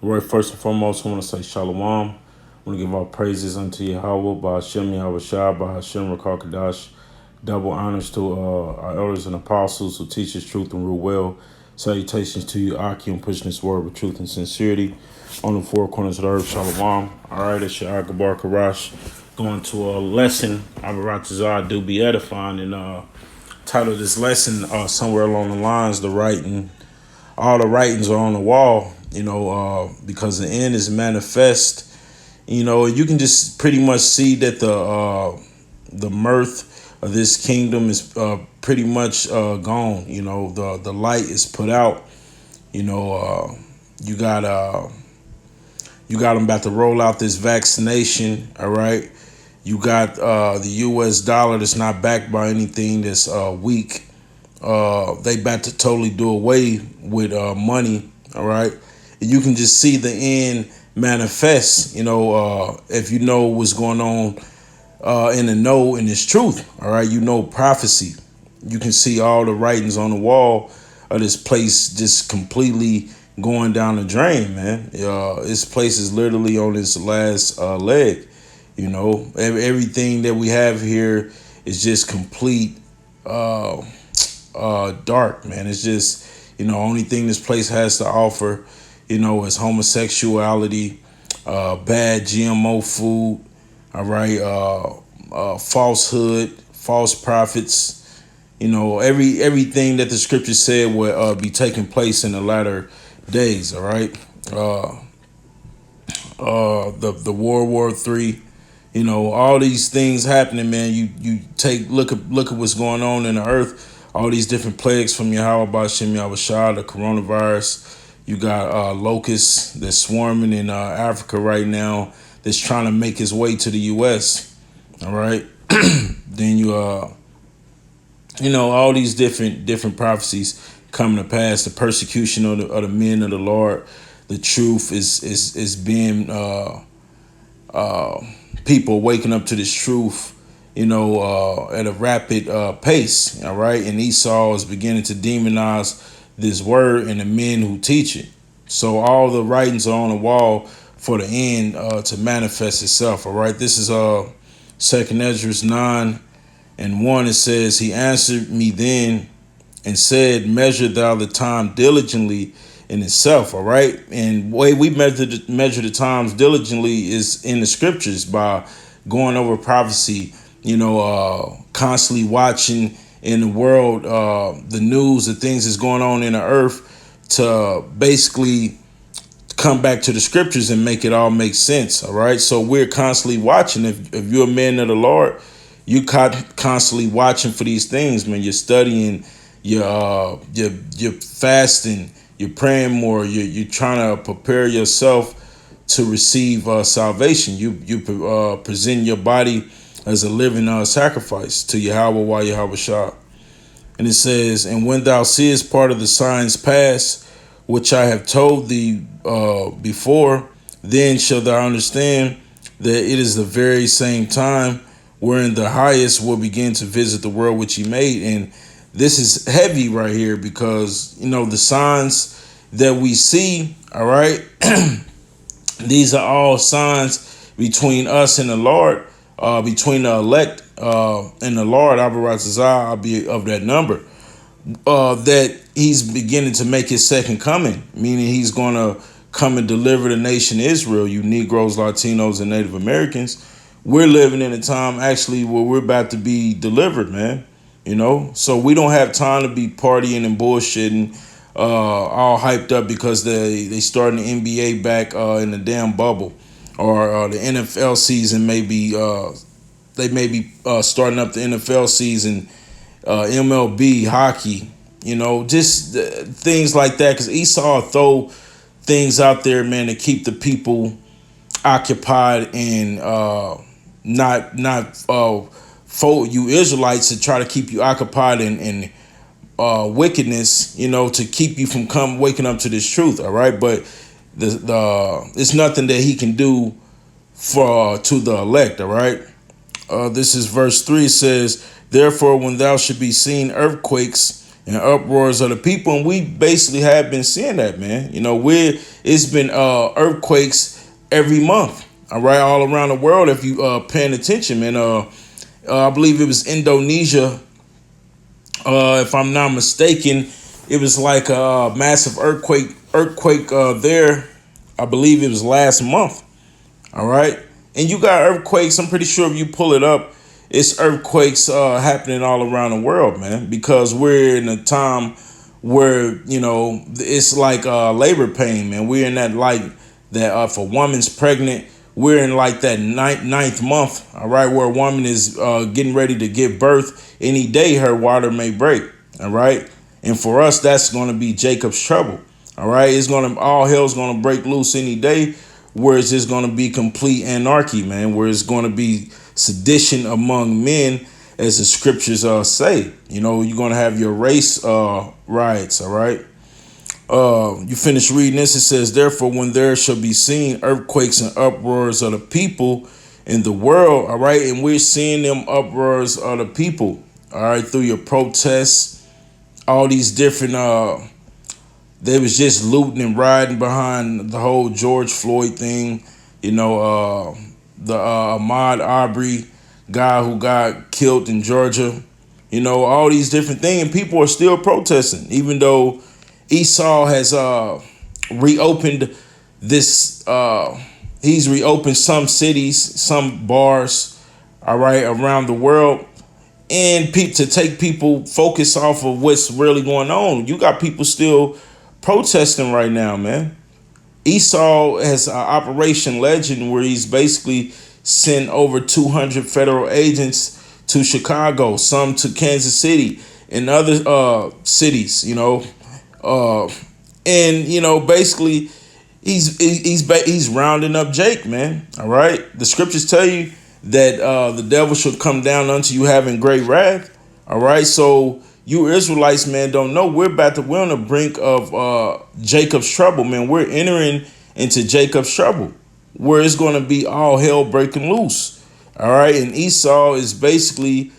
Right, first and foremost, I want to say Shalom. I want to give all praises unto Yahweh, by Hashem Yahweh Shai, by Hashem Rakakadash. Double honors to our elders and apostles who teach us truth and rule well. Salutations to you, Aki, and pushing this word with truth and sincerity on the four corners of the earth. Shalom. All right, it's your Agabar Karash going to a lesson. Abaratazar do be edifying, and title of this lesson somewhere along the lines, the writing. All the writings are on the wall, because the end is manifest. You can just pretty much see that the mirth of this kingdom is pretty much gone. The light is put out. You got them about to roll out this vaccination. All right. You got the U.S. dollar that's not backed by anything, that's weak. They about to totally do away with money. All right. You can just see the end manifest, if you know what's going on in the know and it's truth. All right. Prophecy. You can see all the writings on the wall of this place just completely going down the drain, man. This place is literally on its last leg. Everything that we have here is just complete dark, man. It's just, only thing this place has to offer, is homosexuality, bad GMO food, all right, falsehood, false prophets, everything that the scripture said would be taking place in the latter days, all right. The World War III, all these things happening, man. You take look at what's going on in the earth. All these different plagues from Yahweh Ba'Shem Yahweh Shah, the coronavirus. You got locusts that's swarming in Africa right now, that's trying to make its way to the U.S. All right. Then all these different prophecies coming to pass. The persecution of the men of the Lord. The truth is being people waking up to this truth, at a rapid pace. All right. And Esau is beginning to demonize this word and the men who teach it. So all the writings are on the wall for the end to manifest itself. All right. This is 2nd Esdras 9:1. It says, he answered me then and said, measure thou the time diligently in itself. All right. And the way we measure the times diligently is in the scriptures, by going over prophecy, constantly watching in the world, the news, the things that's going on in the earth, to basically come back to the scriptures and make it all make sense. All right. So we're constantly watching. If you're a man of the Lord, you constantly watching for these things, man. You're studying, you're fasting, you're praying more, you're trying to prepare yourself to receive salvation. You present your body as a living sacrifice to Yahweh Yahweh Shah. And it says, and when thou seest part of the signs pass, which I have told thee before, then shalt thou understand that it is the very same time wherein the highest will begin to visit the world which he made. And this is heavy right here, because, the signs that we see, all right, these are all signs between us and the Lord, between the elect and the Lord. I'll be of that number, that he's beginning to make his second coming, meaning he's going to come and deliver the nation Israel. You Negroes, Latinos, and Native Americans, we're living in a time actually where we're about to be delivered, man. So we don't have time to be partying and bullshitting, all hyped up because they starting the NBA back in the damn bubble, or the NFL season they may be starting up the NFL season, MLB hockey, just things like that. Because Esau throw things out there, man, to keep the people occupied and not for you Israelites, to try to keep you occupied in wickedness, to keep you from waking up to this truth. All right. But it's nothing that he can do to the elect. All right. This is verse 3. It says, therefore, when thou should be seen earthquakes and uproars of the people. And we basically have been seeing that, man. You know, it's been earthquakes every month, all right, all around the world. If you paying attention, man. I believe it was Indonesia, if I'm not mistaken. It was like a massive earthquake there. I believe it was last month. All right. And you got earthquakes. I'm pretty sure if you pull it up, it's earthquakes happening all around the world, man, because we're in a time where, you know, it's like labor pain, man. We're in that, like, that if a woman's pregnant, we're in like that ninth month, all right, where a woman is getting ready to give birth. Any day her water may break, all right. And for us, that's going to be Jacob's trouble, all right. It's going to, all hell's going to break loose any day, where it's just going to be complete anarchy, man, where it's going to be sedition among men, as the scriptures say. You know, you're going to have your race riots, all right? You finish reading this, it says, therefore, when there shall be seen earthquakes and uproars of the people in the world, all right? And we're seeing them uproars of the people, all right, through your protests, all these different they was just looting and riding behind the whole George Floyd thing. You know, the Ahmaud Arbery guy who got killed in Georgia. You know, all these different things. And people are still protesting, even though Esau has reopened this. He's reopened some cities, some bars, all right, around the world. And to take people focus off of what's really going on. You got people still protesting right now, man. Esau has Operation Legend, where he's basically sent over 200 federal agents to Chicago, some to Kansas City and other cities, you know. And, you know, basically he's rounding up Jake, man. All right. The scriptures tell you that the devil should come down unto you having great wrath. All right. So you Israelites, man, don't know. We're on the brink of Jacob's trouble, man. We're entering into Jacob's trouble, where it's going to be all hell breaking loose. All right. And Esau is basically,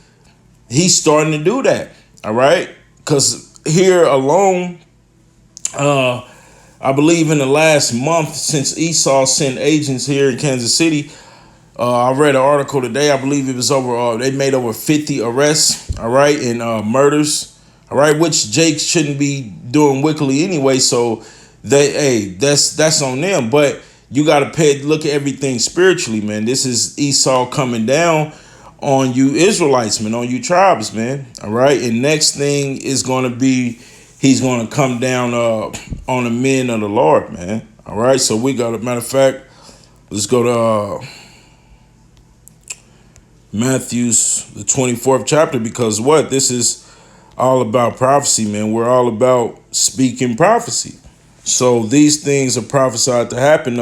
he's starting to do that. All right. Because here alone, I believe in the last month since Esau sent agents here in Kansas City, I read an article today. I believe it was over. They made over 50 arrests. All right, and murders. All right, which Jake shouldn't be doing wickedly anyway. So that's on them. But you got to look at everything spiritually, man. This is Esau coming down on you Israelites, man, on you tribes, man. All right, and next thing is going to be, he's going to come down on the men of the Lord, man. All right, so we got a matter of fact. Let's go to Matthew's the 24th chapter, because what? This is all about prophecy, man. We're all about speaking prophecy. So these things are prophesied to happen.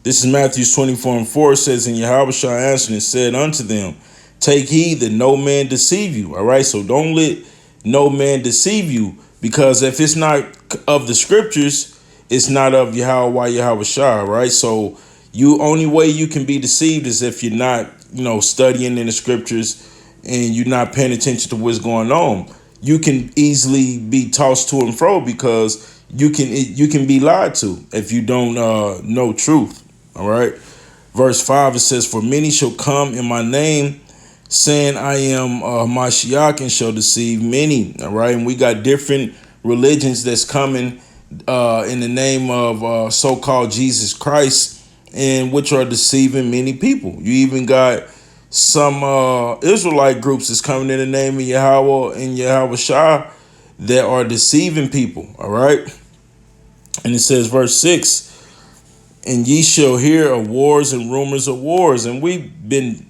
This is Matthew's 24:4. It says, and Yahushua answered and said unto them, take heed that no man deceive you. All right, so don't let no man deceive you, because if it's not of the scriptures, it's not of Yahushua, right? So only way you can be deceived is if you're not, you know, studying in the scriptures and you're not paying attention to what's going on. You can easily be tossed to and fro, because you can be lied to if you don't know truth. All right. Verse 5, it says, for many shall come in my name, saying I am Mashiach, and shall deceive many. All right. And we got different religions that's coming in the name of so-called Jesus Christ, and which are deceiving many people. You even got some Israelite groups that's coming in the name of Yahweh and Yahushua that are deceiving people. All right. And it says, verse 6, and ye shall hear of wars and rumors of wars. And we've been,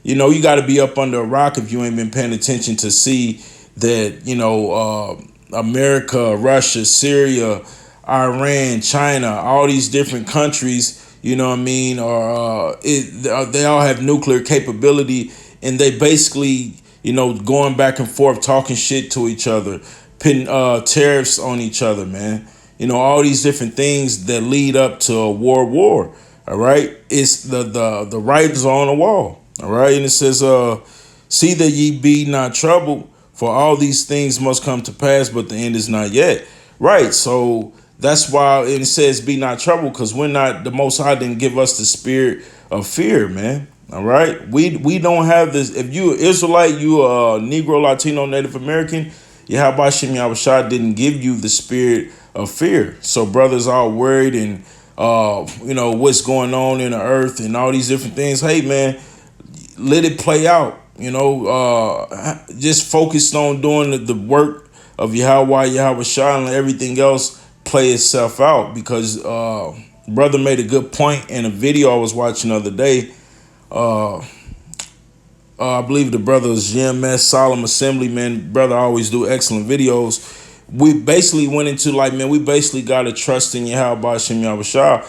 you know, you got to be up under a rock if you ain't been paying attention to see that, you know, America, Russia, Syria, Iran, China, all these different countries, you know what I mean, they all have nuclear capability, and they basically, you know, going back and forth, talking shit to each other, putting tariffs on each other, man. You know, all these different things that lead up to a war. All right. It's the writings are on the wall. All right. And it says, see that ye be not troubled, For all these things must come to pass, but the end is not yet. Right. So that's why it says, "Be not troubled," because we're not, the Most High didn't give us the spirit of fear, man. All right. We don't have this. If you an Israelite, you a Negro, Latino, Native American, Yahweh Shem Yahushua didn't give you the spirit of fear. So brothers all worried and what's going on in the earth and all these different things. Hey man, let it play out. Just focused on doing the work of Yahweh Shah, and let everything else play itself out. Because brother made a good point in a video I was watching the other day. I believe the brother is GMS Solemn Assembly, man. Brother always do excellent videos. We basically went into like, man, we basically got to trust in Yahweh Shem Yahushua,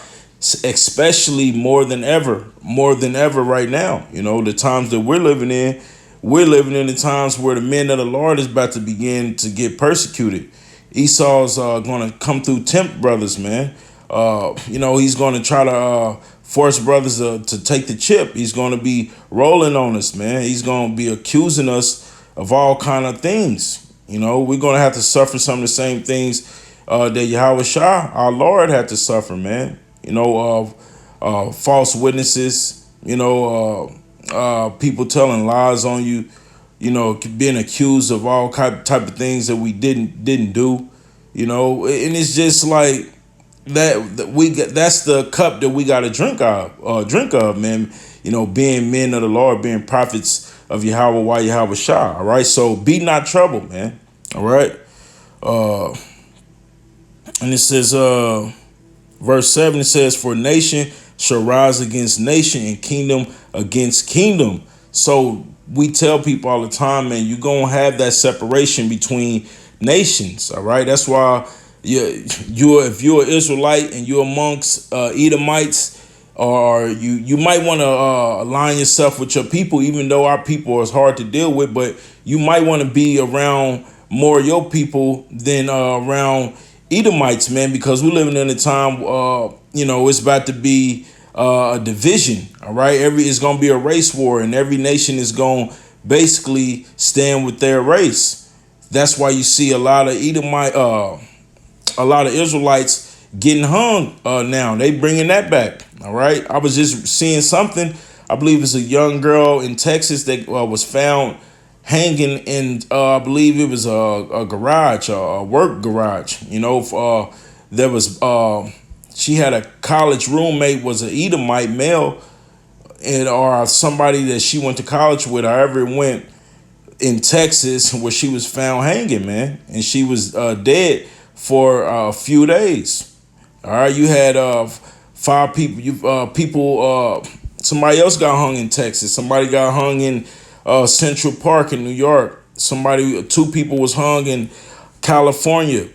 especially more than ever right now. The times that we're living in the times where the men of the Lord is about to begin to get persecuted. Esau's going to come through tempt brothers, man. He's going to try to force brothers to take the chip. He's going to be rolling on us, man. He's going to be accusing us of all kind of things. We're going to have to suffer some of the same things that Yahweh Shah, our Lord, had to suffer, man. False witnesses, people telling lies on you, being accused of all type of things that we didn't do, and it's just like that's the cup that we got to drink of, man. Being men of the Lord, being prophets of Yahweh Shah. All right. So be not troubled, man. All right. And it says, verse 7, it says, "For nation shall rise against nation and kingdom against kingdom." So we tell people all the time, man, you're going to have that separation between nations. All right. That's why if you're an Israelite and you're amongst Edomites, or you might want to align yourself with your people, even though our people is hard to deal with, but you might want to be around more of your people than around Edomites, man, because we're living in a time, it's about to be a division. All right. It's going to be a race war, and every nation is going to basically stand with their race. That's why you see a lot of Israelites getting hung now. They bringing that back. All right. I was just seeing something. I believe it's a young girl in Texas that was found hanging in, I believe it was a garage, a work garage. There was, she had a college roommate, was an Edomite male, or somebody that she went to college with, however it went, in Texas, where she was found hanging, man. And she was dead for a few days. All right. You had 5 people, somebody else got hung in Texas. Somebody got hung in Central Park in New York. 2 people was hung in California.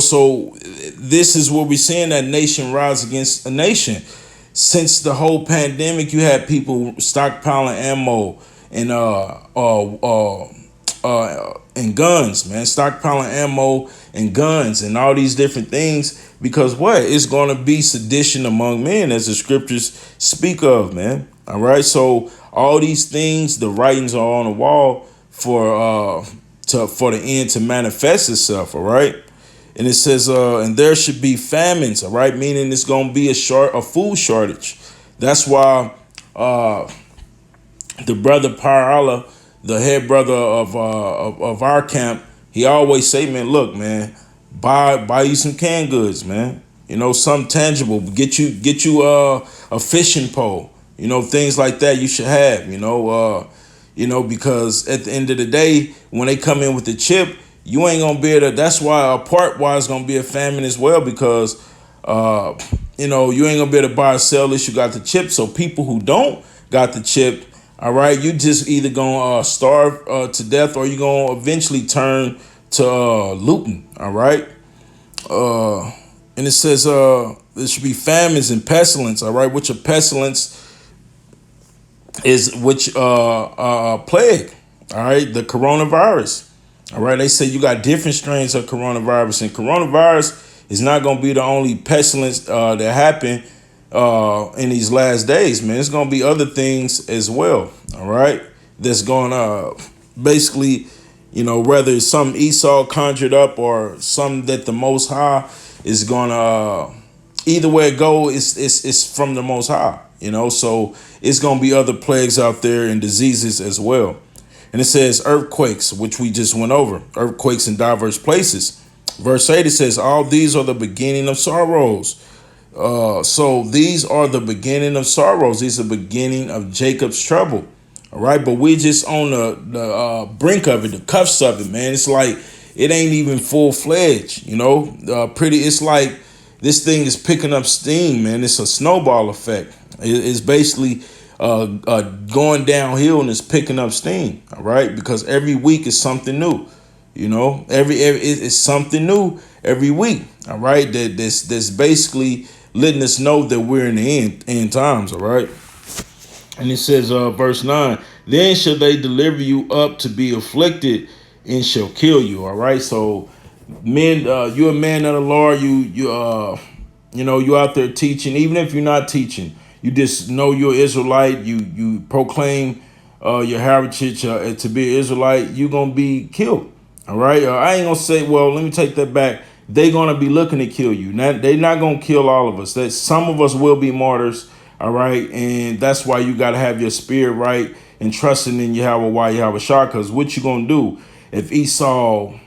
So this is what we're seeing, that nation rise against a nation. Since the whole pandemic, you had people stockpiling ammo and guns, man, stockpiling ammo and guns and all these different things, because what? It's going to be sedition among men, as the scriptures speak of, man. All right. So all these things, the writings are on the wall for the end to manifest itself. All right. And it says, and there should be famines. All right. Meaning it's going to be a food shortage. That's why the brother Parala, the head brother of our camp, he always say, man, look, man, buy you some canned goods, man. Something tangible. Get you a fishing pole. Things like that you should have. Because at the end of the day, when they come in with the chip, you ain't gonna be able to. That's why it's gonna be a famine as well, because you ain't gonna be able to buy or sell this. You got the chip. So people who don't got the chip, all right, you just either gonna starve to death, or you gonna eventually turn to looting. All right. And it says there should be famines and pestilence. All right, which a pestilence is plague. All right, the coronavirus. All right, they say you got different strains of coronavirus, and coronavirus is not going to be the only pestilence that happen in these last days, man. It's going to be other things as well. All right, that's going to basically, whether it's something Esau conjured up or something that the Most High is gonna. Either way it go, it's from the Most High. So it's gonna be other plagues out there and diseases as well. And it says earthquakes, which we just went over, earthquakes in diverse places. Verse 8, it says, all these are the beginning of sorrows. So these are the beginning of sorrows. These are the beginning of Jacob's trouble. All right. But we just on the brink of it, the cuffs of it, man. It's like it ain't even full fledged, it's like this thing is picking up steam, man. It's a snowball effect. It's basically going downhill and it's picking up steam. All right. Because every week is something new. Every it's something new every week. All right. That's basically letting us know that we're in the end times. All right. And it says, verse 9, then shall they deliver you up to be afflicted and shall kill you. All right. So men, you're a man of the Lord. You out there teaching, even if you're not teaching, you just know you're Israelite. You proclaim your heritage to be an Israelite. You're going to be killed. All right. I ain't going to say, well, let me take that back. They're going to be looking to kill you. They're not going to kill all of us. That some of us will be martyrs. All right. And that's why you got to have your spirit right and trusting in Yahweh Shah. Because what you going to do if Esau,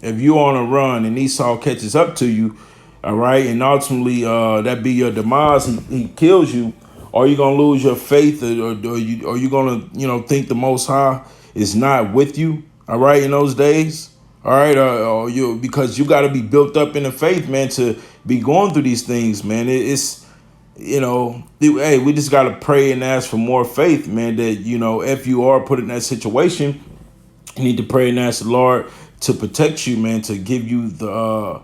if you're on a run and Esau catches up to you, all right, and ultimately that be your demise, he kills you, are you going to lose your faith or you going to, think the Most High is not with you, all right, in those days? All right, because you got to be built up in the faith, man, to be going through these things, man. Hey, we just got to pray and ask for more faith, man, that, if you are put in that situation, you need to pray and ask the Lord to protect you, man, to give you the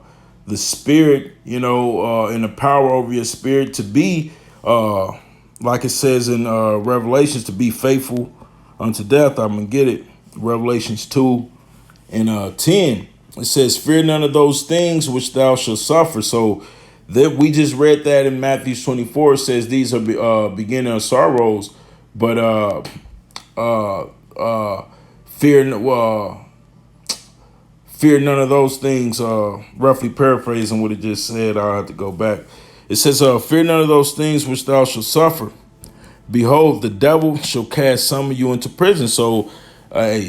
spirit, and the power over your spirit to be, like it says in Revelations, to be faithful unto death. I'm going to get it. Revelations 2 and 10. It says, fear none of those things which thou shalt suffer. So that we just read that in Matthew 24. It says these are beginning of sorrows, but fear none of those things. Roughly paraphrasing what it just said. I'll have to go back. It says, fear none of those things which thou shalt suffer. Behold, the devil shall cast some of you into prison. So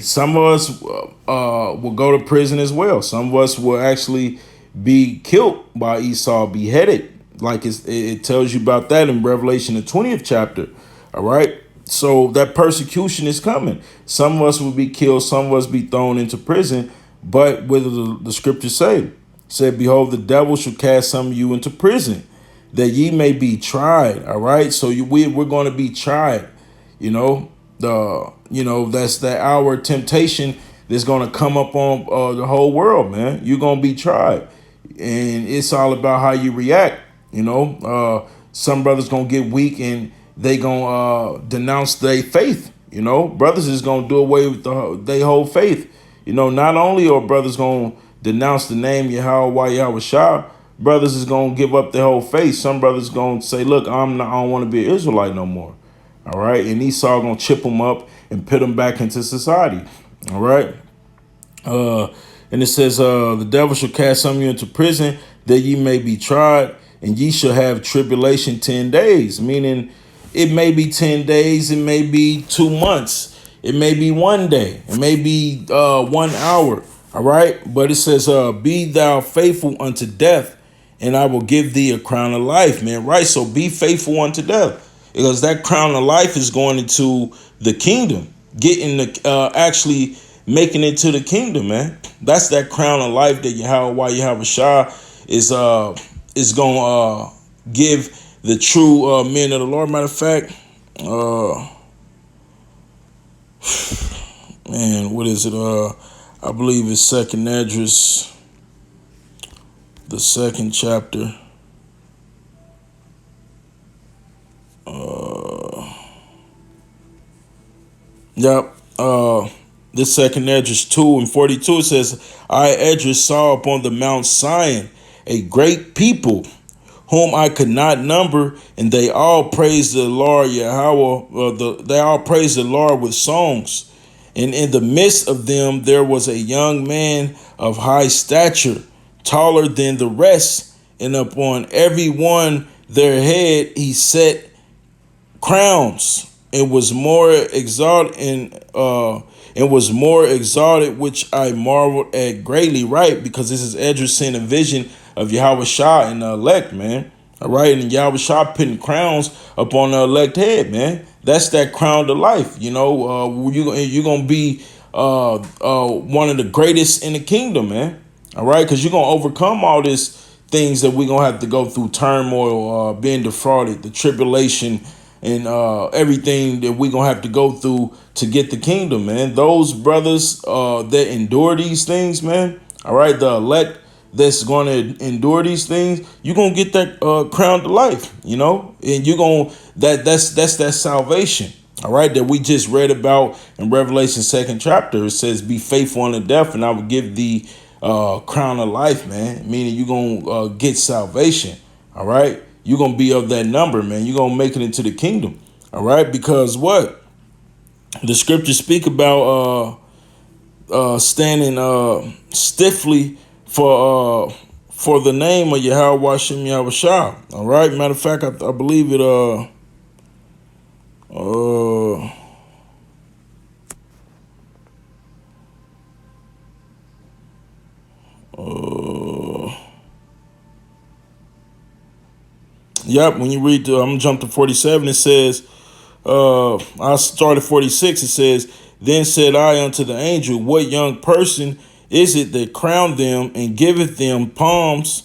some of us will go to prison as well. Some of us will actually be killed by Esau, beheaded. Like it tells you about that in Revelation, the 20th chapter. All right. So that persecution is coming. Some of us will be killed. Some of us be thrown into prison. But what does the scripture say? It said, behold, the devil shall cast some of you into prison, that ye may be tried. All right. So we're going to be tried. That's that hour of temptation that's going to come up on the whole world, man. You're going to be tried. And it's all about how you react. Some brothers going to get weak and they going to denounce their faith. Brothers is going to do away with their whole faith. Not only are brothers going to denounce the name Yahweh Shah, brothers is going to give up their whole faith. Some brothers going to say, look, I don't want to be an Israelite no more. All right. And Esau going to chip them up and put them back into society. All right. And it says, the devil shall cast some of you into prison that ye may be tried, and ye shall have tribulation 10 days, meaning it may be 10 days. It may be 2 months. It may be 1 day. It may be 1 hour. All right. But it says, be thou faithful unto death, and I will give thee a crown of life, man. Right. So be faithful unto death, because that crown of life is going into the kingdom, getting actually making it to the kingdom, man. That's that crown of life that Yahweh Shah is going to give the true men of the Lord. Matter of fact, man, what is it? I believe it's Second Esdras, the 2nd chapter. Yep. This 2nd Esdras 2 and 42, it says, I, Esdras, saw upon the Mount Sion a great people, whom I could not number, and they all praise the Lord Yahweh. They all praise the Lord with songs, And in the midst of them there was a young man of high stature, taller than the rest, and upon every one their head he set crowns, and was more exalted which I marveled at greatly, right? Because this is Edris seeing a vision of Yahweh Shah and the elect, man. All right, and Yahweh Shah putting crowns upon the elect head, man. That's that crown to life. You're gonna be one of the greatest in the kingdom, man. All right, because you're gonna overcome all this things that we're gonna have to go through: turmoil, being defrauded, the tribulation, and everything that we're gonna have to go through to get the kingdom, man. Those brothers that endure these things, man. All right, the elect that's gonna endure these things, you're gonna get that crown to life, and you're gonna that's that salvation. All right, that we just read about in Revelation 2nd chapter. It says, "Be faithful unto death, and I will give thee crown of life," man. Meaning you're gonna get salvation. All right, you're gonna be of that number, man. You're gonna make it into the kingdom. All right, because what the scriptures speak about standing stiffly for the name of Yahweh Shem Yahweh Shah. All right, matter of fact, I believe it. Yep, when you read, I'm gonna jump to 47. It says, I started 46. It says, "Then said I unto the angel, What young person is it that crowned them and giveth them palms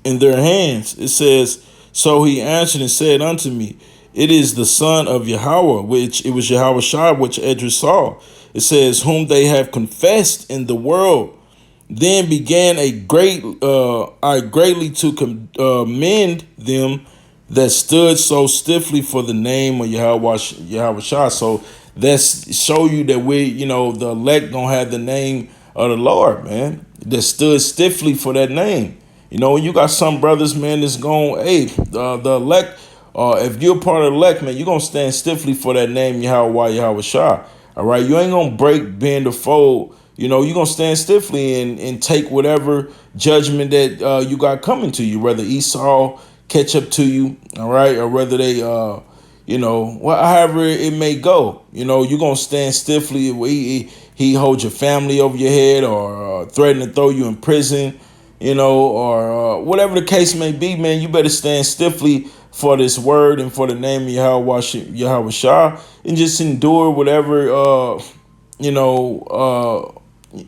in their hands?" It says, "So he answered and said unto me, It is the son of Yahweh, which it was Yahweh Shai, which Edris saw." It says, "Whom they have confessed in the world." Then began I greatly to commend them that stood so stiffly for the name of Yahweh Shah. So that's show you that the elect gonna have the name of the Lord, man. That stood stiffly for that name. You got some brothers, man, that's going, hey, the elect. If you're part of the elect, man, you're gonna stand stiffly for that name, Yahweh Shah. All right, you ain't gonna break, bend, or fold. You're gonna stand stiffly and take whatever judgment that you got coming to you, whether Esau catch up to you, all right, or whether they however it may go. You're gonna stand stiffly. He holds your family over your head, or threaten to throw you in prison, or whatever the case may be, man. You better stand stiffly for this word and for the name of Yahweh Shah, and just endure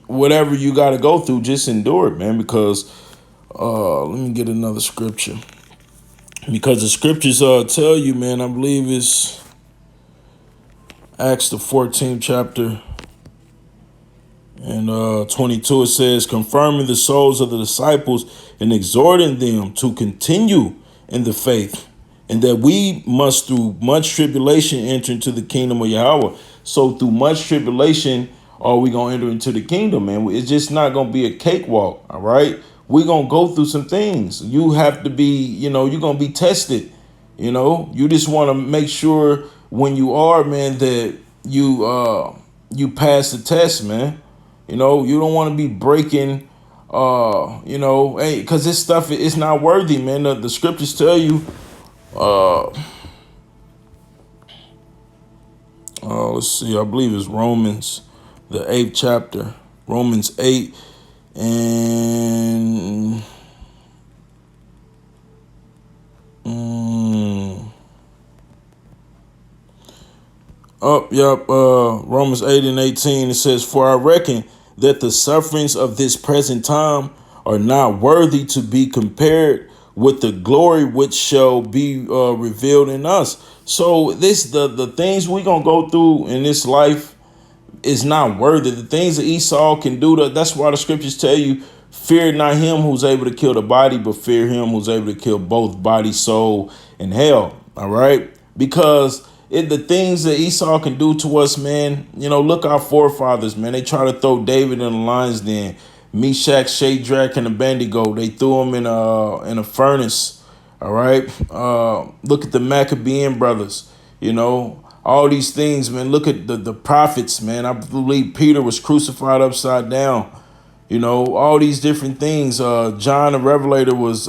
whatever you got to go through. Just endure it, man. Because let me get another scripture. Because the scriptures tell you, man, I believe it's Acts the 14th chapter and 22. It says, "Confirming the souls of the disciples and exhorting them to continue in the faith, and that we must through much tribulation enter into the kingdom of Yahweh." So through much tribulation are we going to enter into the kingdom, man. It's just not going to be a cakewalk, all right? We're going to go through some things. You have to be, you're going to be tested. You just want to make sure when you are, man, that you pass the test, man. You don't want to be breaking, because this stuff is not worthy, man. The scriptures tell you, let's see, I believe it's Romans, the 8th chapter, Romans 8 and Romans 8 and 18. It says, "For I reckon that the sufferings of this present time are not worthy to be compared with the glory which shall be revealed in us." So the things we gonna go through in this life is not worthy. The things that Esau can do, that's why the scriptures tell you, fear not him who's able to kill the body, but fear him who's able to kill both body, soul, and hell. All right? Because the things that Esau can do to us, man, look our forefathers, man. They try to throw David in the lion's den. Meshach, Shadrach, and Abednego, they threw him in a furnace. All right? Look at the Maccabean brothers, all these things, man. Look at the prophets, man. I believe Peter was crucified upside down. You know, all these different things. John the Revelator was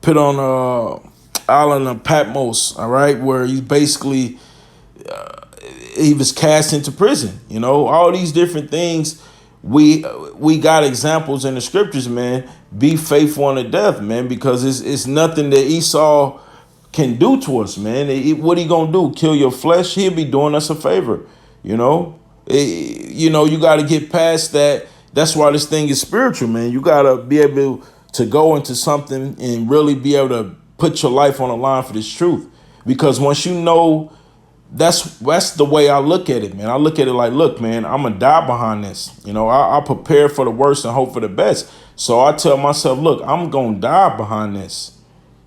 put on island of Patmos, all right, where he basically he was cast into prison. You know, all these different things. We got examples in the scriptures, man. Be faithful unto death, man, because it's nothing that Esau can do to us, man. What he gonna do? Kill your flesh? He'll be doing us a favor, you know. You got to get past that. That's why this thing is spiritual, man. You got to be able to go into something and really be able to put your life on the line for this truth, because once you know, that's the way I look at it, man. I look at it like, look, man, I'm gonna die behind this. You know, I prepare for the worst and hope for the best. So I tell myself, look, I'm gonna die behind this.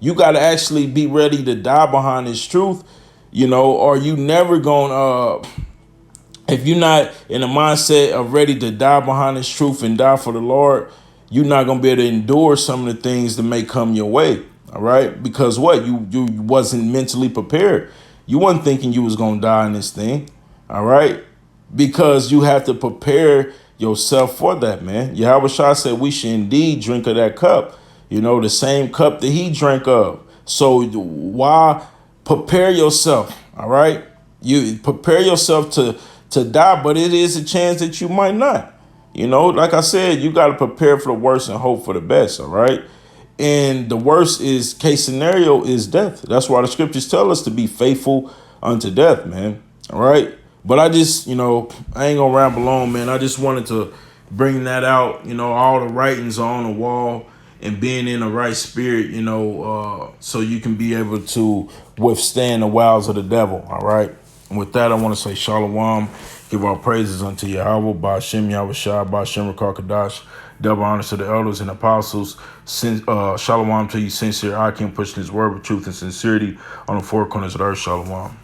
You got to actually be ready to die behind this truth, you know, or you never gonna if you're not in the mindset of ready to die behind this truth and die for the Lord, you're not gonna be able to endure some of the things that may come your way. All right, because what, you wasn't mentally prepared. You wasn't thinking you was gonna die in this thing. All right, because you have to prepare yourself for that, man. Yahweh Shah said we should indeed drink of that cup. You know, the same cup that he drank of. So why prepare yourself? All right, you prepare yourself to die, but it is a chance that you might not. You know, like I said, you got to prepare for the worst and hope for the best. All right. And the worst is case scenario is death. That's why the scriptures tell us to be faithful unto death, man. All right. But I just, I ain't gonna ramble on, man. I just wanted to bring that out, all the writings on the wall and being in the right spirit, so you can be able to withstand the wiles of the devil. All right. And with that, I want to say shalom. Give our praises unto Yahweh, Ba'ashem Yahweh Shah, Ba'ashem Rakar Kadash. Double honors to the elders and apostles. Shalom to you, sincere. I can push this word with truth and sincerity on the four corners of the earth. Shalom.